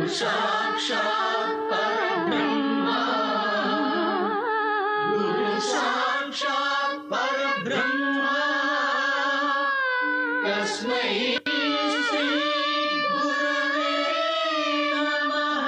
साक्षात् परब्रह्मा गुरु साक्षात् परब्रह्मा तस्मै श्री गुरवे नमः।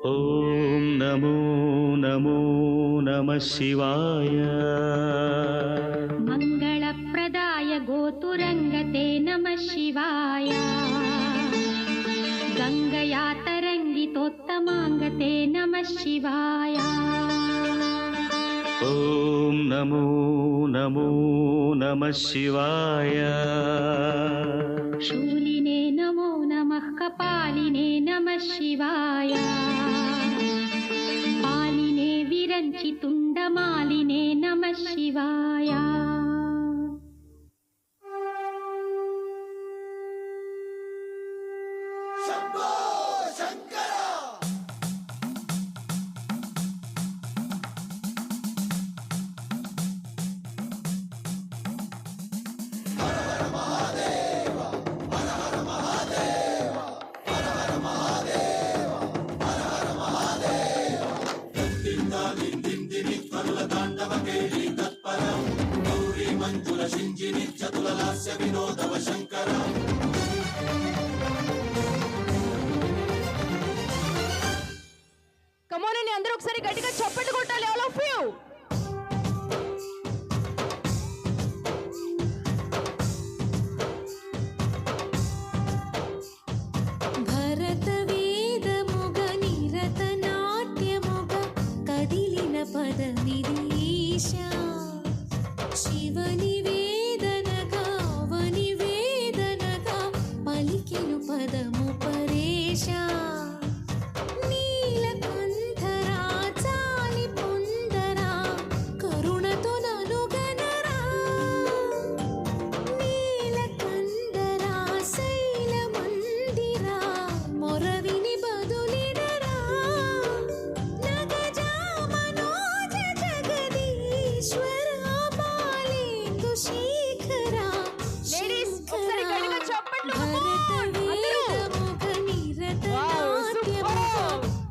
ओम नमो नमो नमः शिवाय। मंगलप्रदाय गोतुरंगते नमः शिवाय। गंगया तरंगितोत्तमांगते नमः शिवाय। ओम नमो नमो नमः शिवाय। शूलिने नमो नमः कपालिने नमः शिवाय। पालिने विरंचि तुंडमालिने नमः शिवाय। కమోనని అందరూ ఒకసారి గట్టిగా చప్పట్లు కొట్టాలి ఆల్ ఆఫ్ యు. భరత వేదముగ నిరత నాట్యముగ కదిలిన పదమిది ఈశా. శివని వేదనగా అవని వేదనగా పలికెను పదము పరేశా. నీలకంఠరా చాలి పొందరా కరుణతో ననుగనరా. నీలకంఠరా శైల మందిరా మొరవిని బదులిడరా. నగజా మనోజ జగదీశ్వరా బాలేందు శేఖరా. లేడీస్ ఒకసారి గట్టిగా చప్పట్లు. భరత వేదముగ నిరత నాట్యముగ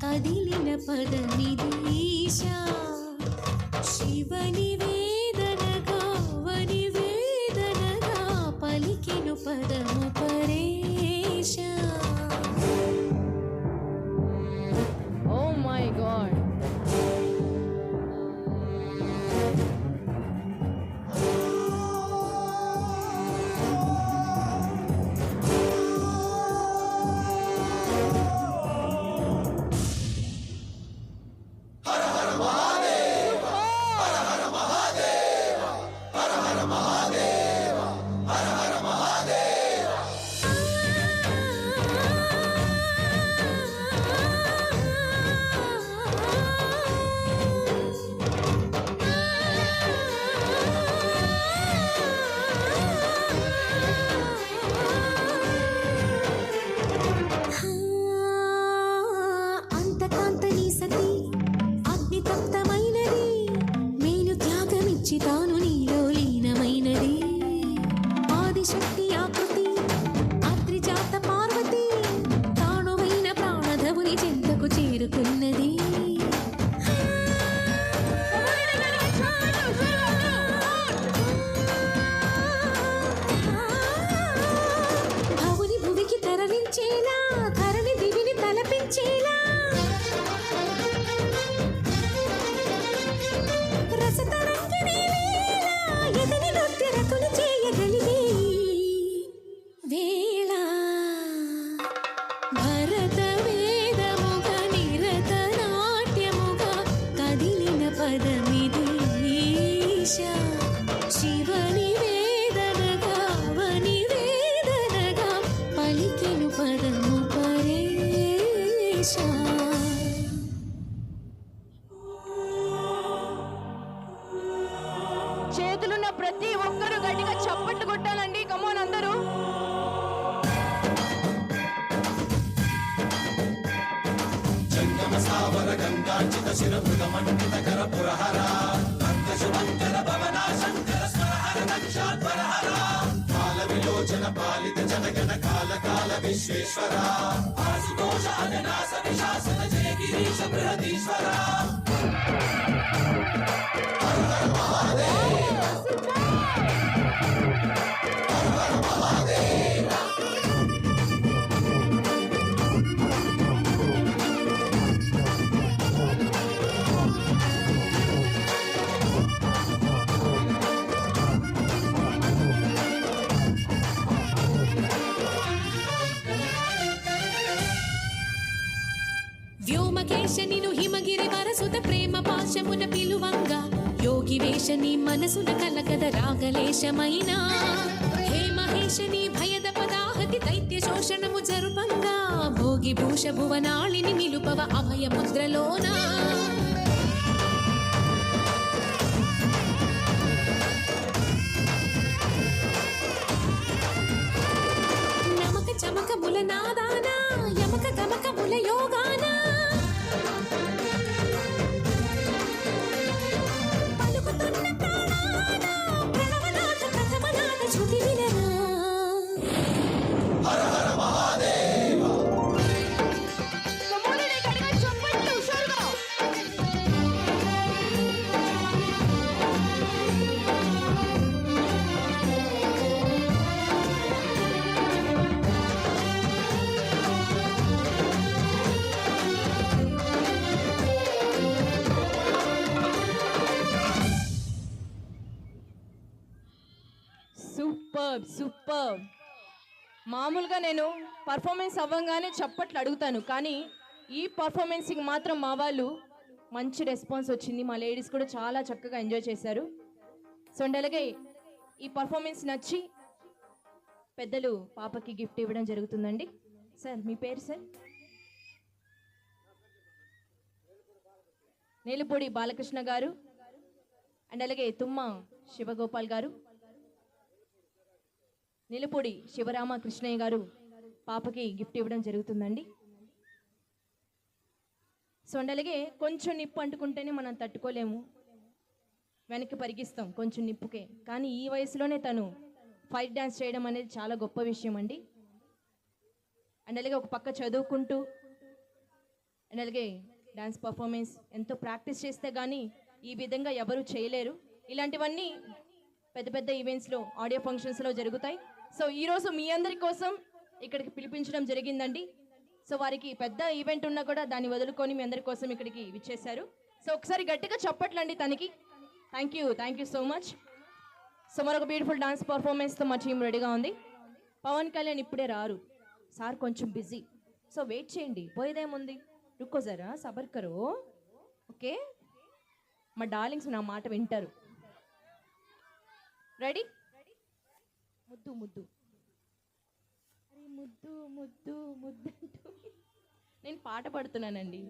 కదిలిన పదమిది ఈశా. శివని వేదనగా అవని వేదనగా పలికెను పదము పరేశా. Oh my God. అంతకాంతని సతి అగ్ని తప్తమైనది. నేను త్యాగమిచ్చి తాను నీలో లీనమైనది. ఆదిశక్తి ఆకృతి అత్రిజాత పార్వతి తానువైన ప్రాణధవుని చెంతకు చేరుకున్నది. భవుని భువికి తరలించేలా ధరణి దివిని తలపించేలా రసతరంగిణి వేళ ఎదని నృత్యరతులు చేయగలిగే వేళ. భరత వేదముగ నిరత నాట్యముగ కదిలిన పదమిది ఈశా. శివని వేదనగా అవని వేదనగా పలికెను పదము పరేశా. చేతులున్న ప్రతి ఒక్కరు గట్టిగా చప్పట్లు కొట్టాలండి. కమోన్ అందరూ. వ్యోమకేశ నిను హిమగిరి వరసుత ప్రేమ పాశమున పిలువంగా యోగి వేష నీ మనసున కలగద రాగలేశమైన హే మహేశ నీ భయద పదాహతి దైత్య శోషణము జరుపంగా భోగి భూష భువనాళిని నిలుపవ అభయ ముద్రలోనా నమక చమక ముల నాదానా యమక గమక ముల యోగానా పలుకుతున్న ప్రాణానా ప్రణవనాథ ప్రథమనాథ శృతి వినరా కమోడని గట్టిగా చప్పట్లు హుషారుగా. Super super. మామూలుగా నేను పర్ఫార్మెన్స్ అవ్వగానే చప్పట్లు అడుగుతాను, కానీ ఈ పర్ఫార్మెన్స్కి మాత్రం మా వాళ్ళు మంచి రెస్పాన్స్ వచ్చింది. మా లేడీస్ కూడా చాలా చక్కగా ఎంజాయ్ చేశారు. సో అండ్ అలాగే ఈ పర్ఫార్మెన్స్ నచ్చి పెద్దలు పాపకి గిఫ్ట్ ఇవ్వడం జరుగుతుందండి. సార్ మీ పేరు సార్? నేలుపూడి బాలకృష్ణ గారు అండ్ అలాగే తుమ్మ శివగోపాల్ గారు, నిలుపూడి శివరామ కృష్ణయ్య గారు పాపకి గిఫ్ట్ ఇవ్వడం జరుగుతుందండి. సో అండ్ అలాగే కొంచెం నిప్పు అంటుకుంటేనే మనం తట్టుకోలేము, వెనక్కి పరిగిస్తాం కొంచెం నిప్పుకే. కానీ ఈ వయసులోనే తను ఫైట్ డ్యాన్స్ చేయడం అనేది చాలా గొప్ప విషయం అండి. అండ్ అలాగే ఒక పక్క చదువుకుంటూ అండ్ అలాగే డ్యాన్స్ పర్ఫార్మెన్స్ ఎంతో ప్రాక్టీస్ చేస్తే కానీ ఈ విధంగా ఎవరు చేయలేరు. ఇలాంటివన్నీ పెద్ద పెద్ద ఈవెంట్స్లో, ఆడియో ఫంక్షన్స్లో జరుగుతాయి. సో ఈరోజు మీ అందరి కోసం ఇక్కడికి పిలిపించడం జరిగిందండి. సో వారికి పెద్ద ఈవెంట్ ఉన్నా కూడా దాన్ని వదులుకొని మీ అందరి కోసం ఇక్కడికి విచ్చేశారు. సో ఒకసారి గట్టిగా చప్పట్లండి తనకి. Thank you so much. So మరొక బ్యూటిఫుల్ డాన్స్ పర్ఫార్మెన్స్తో మా టీం రెడీగా ఉంది. పవన్ కళ్యాణ్ ఇప్పుడే రారు, సార్ కొంచెం బిజీ. సో వెయిట్ చేయండి, పోయేదేముంది, రుక్కో జరా సబర్ కరో. ఓకే, మా డార్లింగ్స్ నా మాట వింటారు. రెడీ? ముద్దు ముద్దు, అరే ముద్దు ముద్దు ముద్దు అంటూ నేను పాట పాడుతున్నానండి.